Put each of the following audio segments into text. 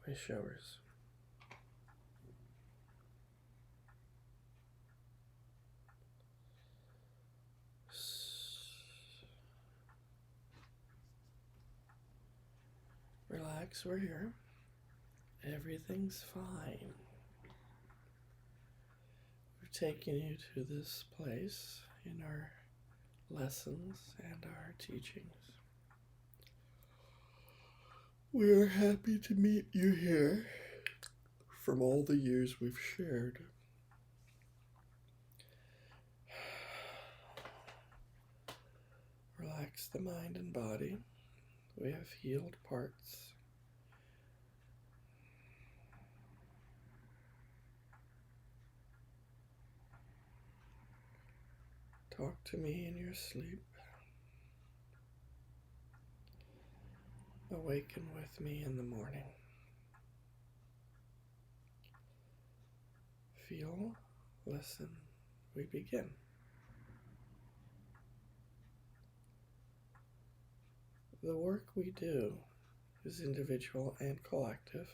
Wayshowers. Relax, we're here. Everything's fine. We've taken you to this place in our lessons and our teachings. We're happy to meet you here from all the years we've shared. Relax the mind and body. We have healed parts. Talk to me in your sleep. Awaken with me in the morning. Feel, listen, we begin. The work we do is individual and collective.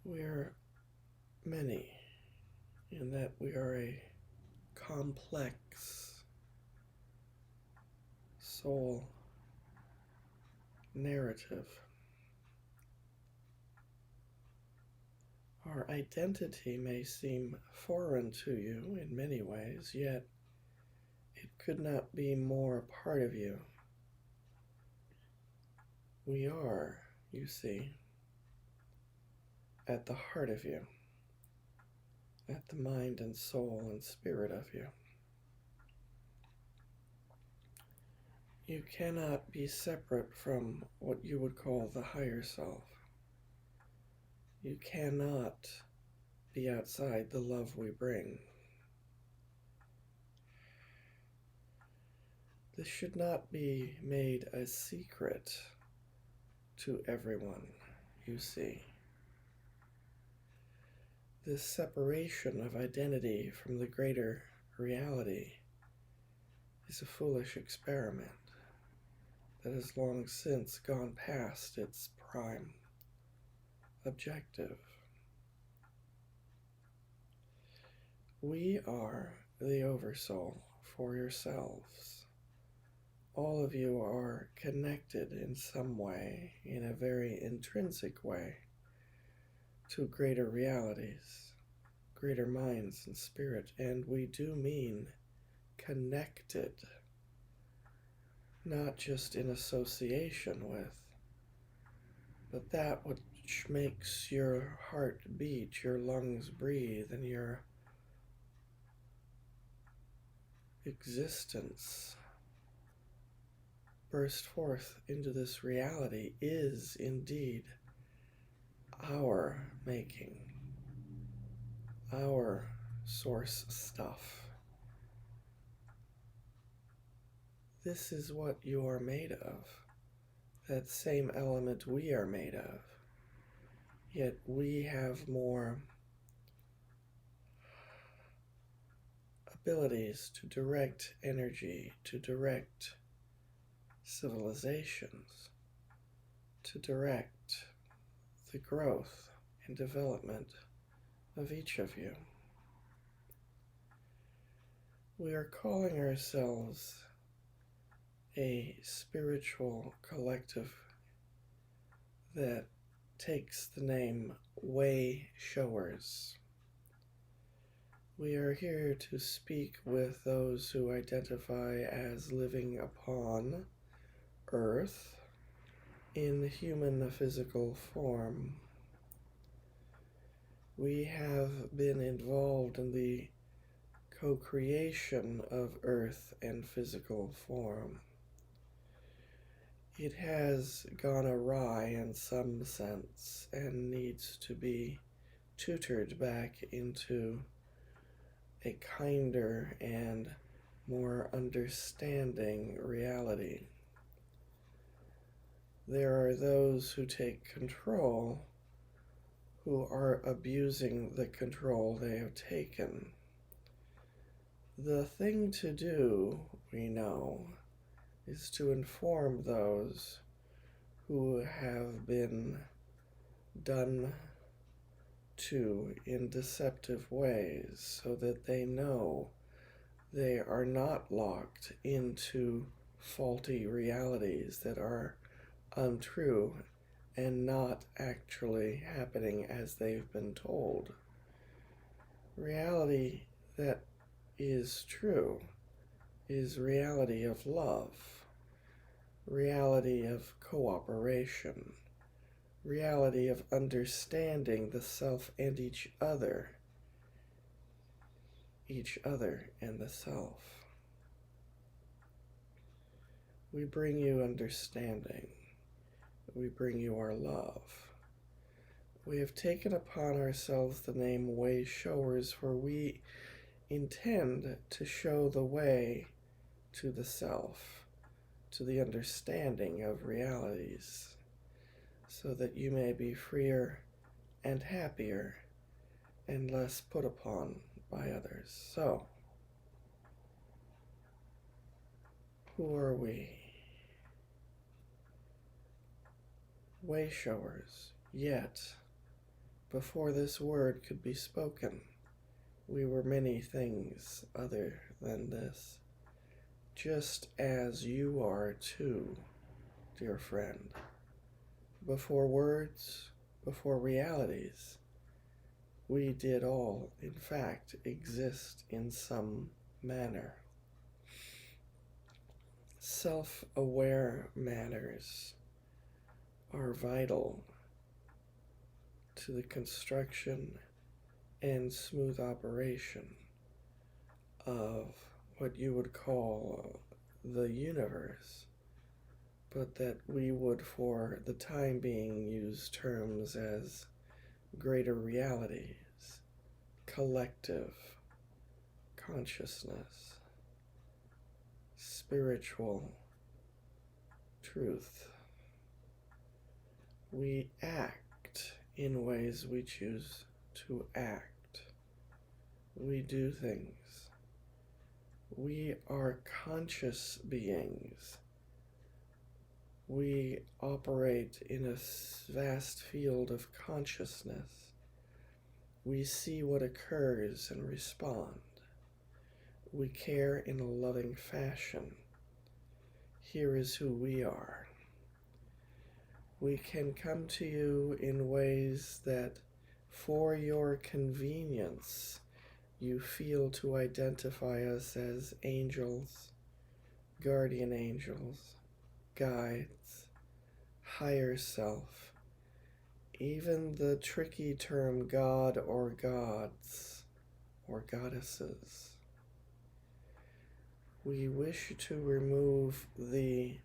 We're many in that we are a complex soul narrative. Our identity may seem foreign to you in many ways, yet it could not be more a part of you. We are, you see, at the heart of you, at the mind and soul and spirit of you. You cannot be separate from what you would call the higher self. You cannot be outside the love we bring. This should not be made a secret to everyone, you see. This separation of identity from the greater reality is a foolish experiment that has long since gone past its prime objective. We are the Oversoul for yourselves. All of you are connected in some way, in a very intrinsic way, to greater realities, greater minds and spirit, and we do mean connected, not just in association with, but that which makes your heart beat, your lungs breathe, and your existence burst forth into this reality is indeed our making, our source stuff. This is what you are made of, that same element we are made of, yet we have more abilities to direct energy, to direct civilizations, to direct the growth and development of each of you. We are calling ourselves a spiritual collective that takes the name Wayshowers. We are here to speak with those who identify as living upon Earth in human physical form. We have been involved in the co-creation of Earth and physical form. It has gone awry in some sense and needs to be tutored back into a kinder and more understanding reality. There are those who take control who are abusing the control they have taken. The thing to do, we know, is to inform those who have been done to in deceptive ways, so that they know they are not locked into faulty realities that are untrue and not actually happening as they've been told. Reality that is true is reality of love, reality of cooperation, reality of understanding the self and each other and the self. We bring you understanding. We bring you our love. We have taken upon ourselves the name Wayshowers, for we intend to show the way to the self, to the understanding of realities, so that you may be freer and happier and less put upon by others. So, who are we? Wayshowers. Yet, before this word could be spoken, we were many things other than this, just as you are too, dear friend. Before words, before realities, we did all, in fact, exist in some manner. Self-aware manners are vital to the construction and smooth operation of what you would call the universe, but that we would for the time being use terms as greater realities, collective consciousness, spiritual truth. We act in ways we choose to act. We do things. We are conscious beings. We operate in a vast field of consciousness. We see what occurs and respond. We care in a loving fashion. Here is who we are. We can come to you in ways that, for your convenience, you feel to identify us as angels, guardian angels, guides, higher self, even the tricky term God or gods or goddesses. We wish to remove the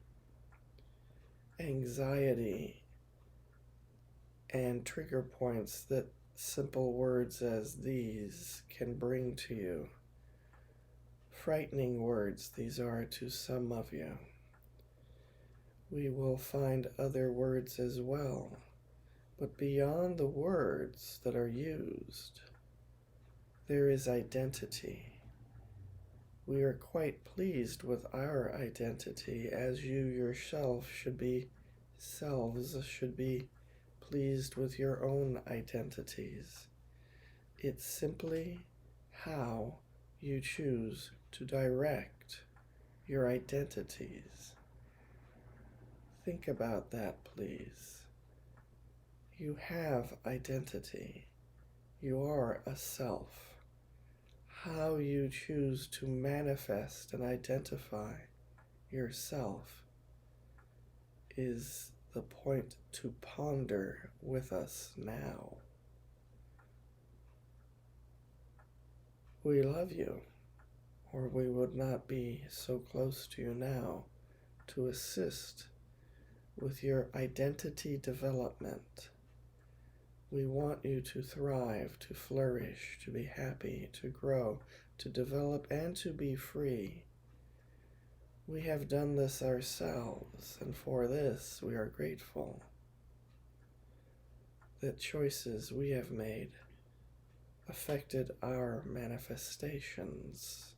anxiety and trigger points that simple words as these can bring to you. Frightening words these are to some of you. We will find other words as well, but beyond the words that are used, there is identity. We are quite pleased with our identity, as you yourself should be pleased with your own identities. It's simply how you choose to direct your identities. Think about that, please. You have identity. You are a self. How you choose to manifest and identify yourself is the point to ponder with us now. We love you, or we would not be so close to you now to assist with your identity development. We want you to thrive, to flourish, to be happy, to grow, to develop, and to be free. We have done this ourselves, and for this we are grateful. That choices we have made affected our manifestations.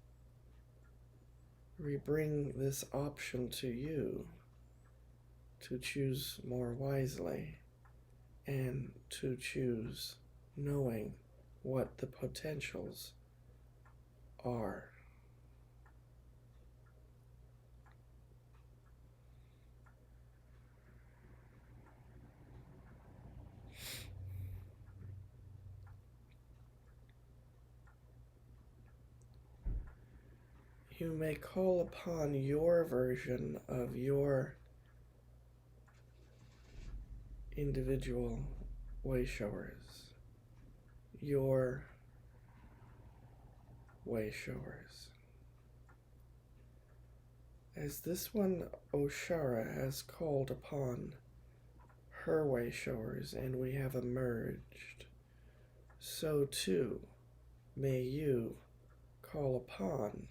We bring this option to you to choose more wisely, and to choose knowing what the potentials are. You may call upon your version of your individual wayshowers, your wayshowers. As this one, Oshara, has called upon her wayshowers and we have emerged, so too may you call upon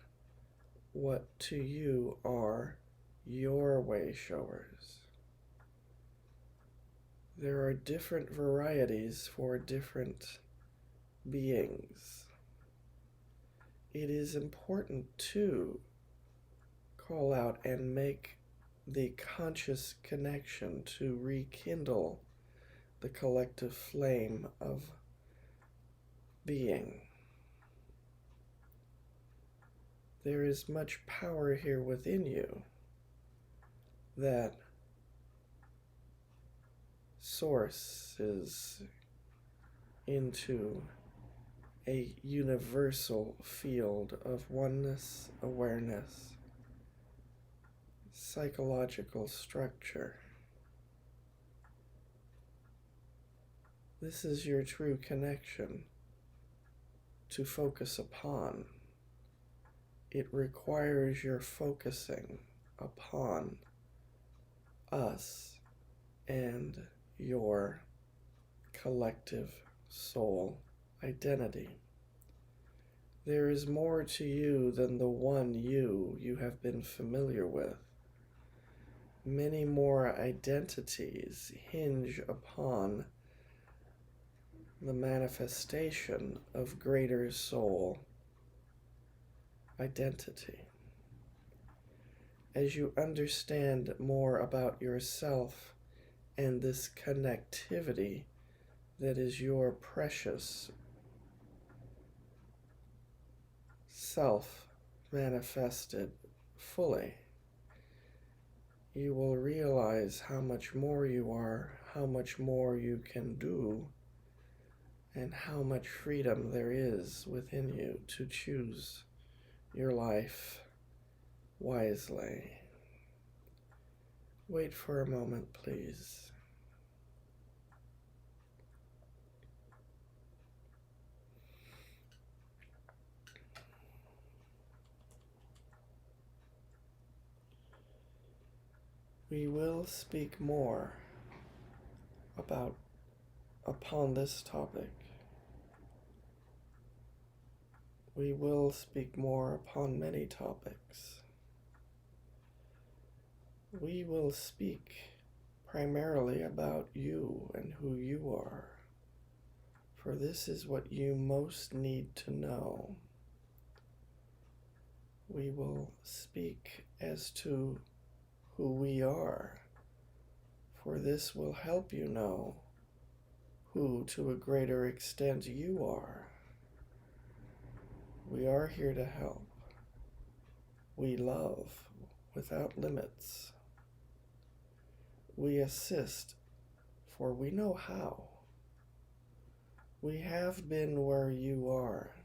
what to you are your wayshowers. There are different varieties for different beings. It is important to call out and make the conscious connection to rekindle the collective flame of being. There is much power here within you that sources into a universal field of oneness, awareness, psychological structure. This is your true connection to focus upon. It requires your focusing upon us and your collective soul identity. There is more to you than the one you have been familiar with. Many more identities hinge upon the manifestation of greater soul identity. As you understand more about yourself and this connectivity that is your precious self manifested fully, you will realize how much more you are, how much more you can do, and how much freedom there is within you to choose your life wisely. Wait for a moment, please. We will speak more upon this topic. We will speak more upon many topics. We will speak primarily about you and who you are, for this is what you most need to know. We will speak as to who we are, for this will help you know who to a greater extent you are. We are here to help. We love without limits. We assist, for we know how. We have been where you are.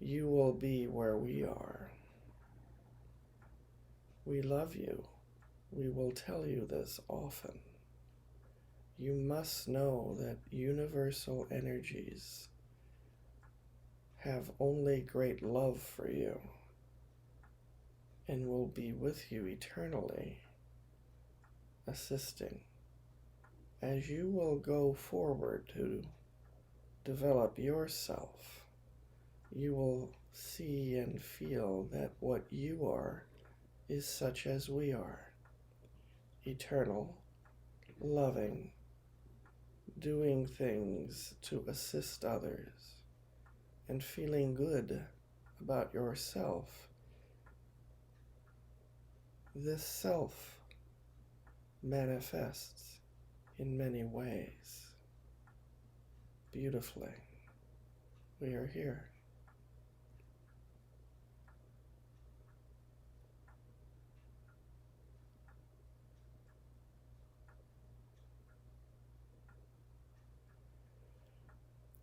You will be where we are. We love you. We will tell you this often. You must know that universal energies have only great love for you and will be with you eternally, assisting. As you will go forward to develop yourself, you will see and feel that what you are is such as we are, eternal, loving, doing things to assist others, and feeling good about yourself. This self manifests in many ways. Beautifully, we are here.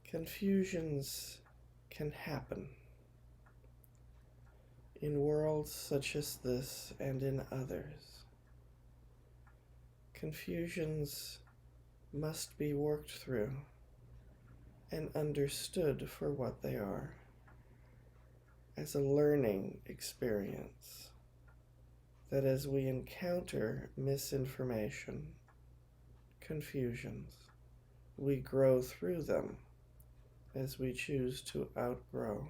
Confusions can happen in worlds such as this and in others. Confusions must be worked through and understood for what they are, as a learning experience, that as we encounter misinformation, confusions, we grow through them as we choose to outgrow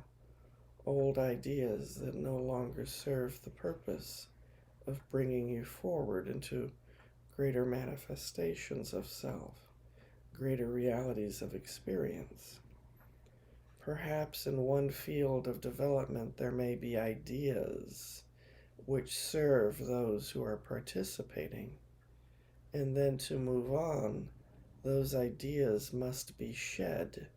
old ideas that no longer serve the purpose of bringing you forward into greater manifestations of self, greater realities of experience. Perhaps in one field of development there may be ideas which serve those who are participating, and then to move on, those ideas must be shed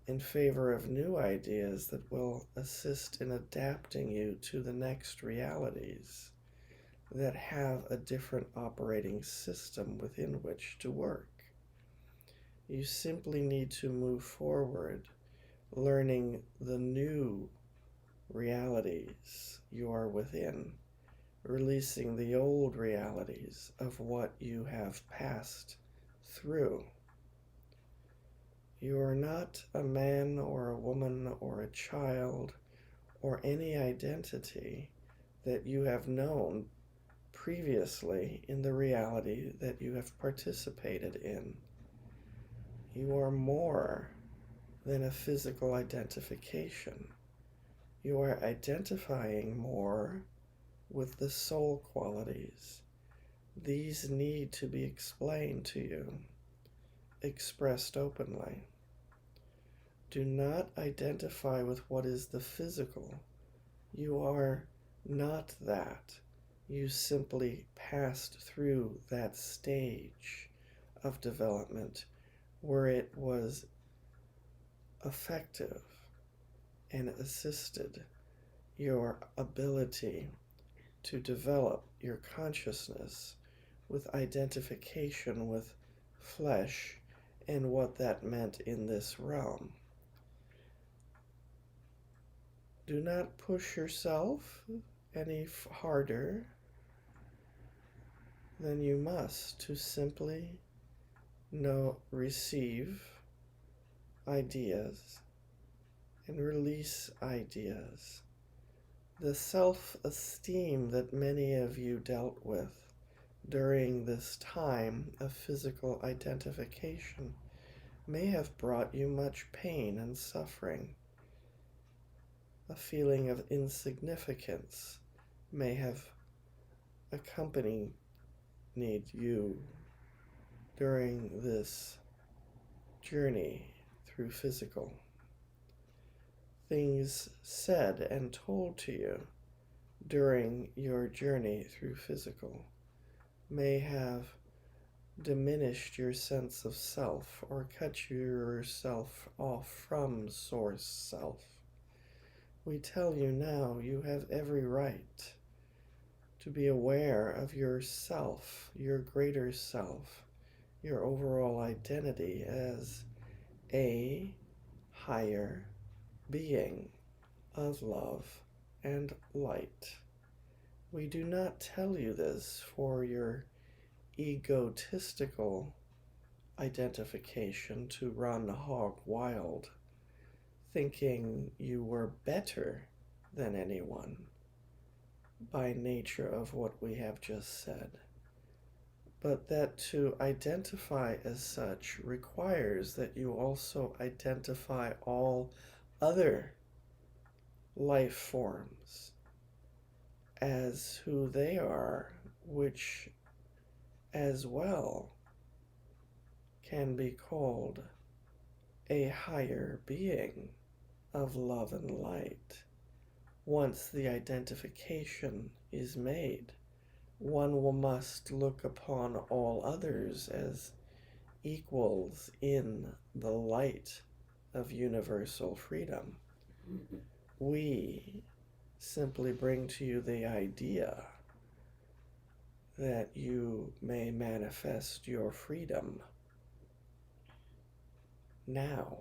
in favor of new ideas that will assist in adapting you to the next realities that have a different operating system within which to work. You simply need to move forward, learning the new realities you are within, releasing the old realities of what you have passed through. You are not a man or a woman or a child or any identity that you have known previously in the reality that you have participated in. You are more than a physical identification. You are identifying more with the soul qualities. These need to be explained to you, expressed openly. Do not identify with what is the physical. You are not that. You simply passed through that stage of development where it was effective and assisted your ability to develop your consciousness with identification with flesh and what that meant in this realm. Do not push yourself any harder than you must to simply receive ideas and release ideas. The self-esteem that many of you dealt with during this time of physical identification may have brought you much pain and suffering. A feeling of insignificance may have accompanied you during this journey through physical. Things said and told to you during your journey through physical may have diminished your sense of self or cut yourself off from source self. We tell you now you have every right to be aware of yourself, your greater self, your overall identity as a higher being of love and light. We do not tell you this for your egotistical identification to run hog wild, thinking you were better than anyone by nature of what we have just said, but that to identify as such requires that you also identify all other life forms as who they are, which as well can be called a higher being of love and light once the identification is made must look upon all others as equals in the light of universal freedom. We simply bring to you the idea that you may manifest your freedom now.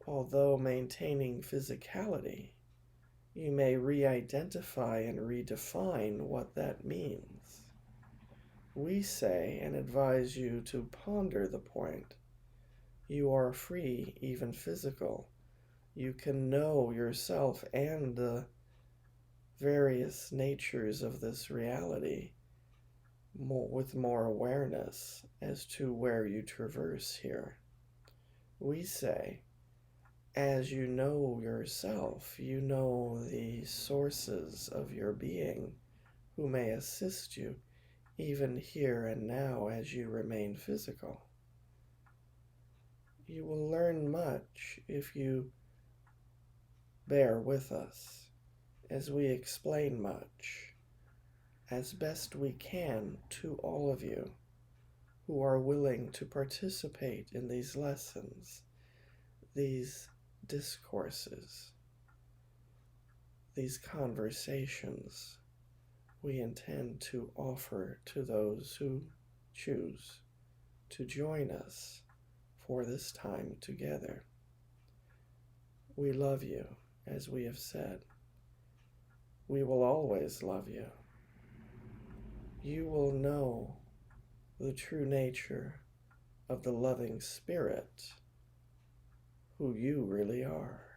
Although maintaining physicality, you may re-identify and redefine what that means. We say and advise you to ponder the point. You are free, even physical. You can know yourself and the various natures of this reality with more awareness as to where you traverse here. We say, as you know yourself, you know the sources of your being who may assist you even here and now as you remain physical. You will learn much if you bear with us as we explain much as best we can to all of you who are willing to participate in these lessons, these discourses, these conversations we intend to offer to those who choose to join us for this time together. We love you, as we have said. We will always love you. You will know the true nature of the loving spirit who you really are.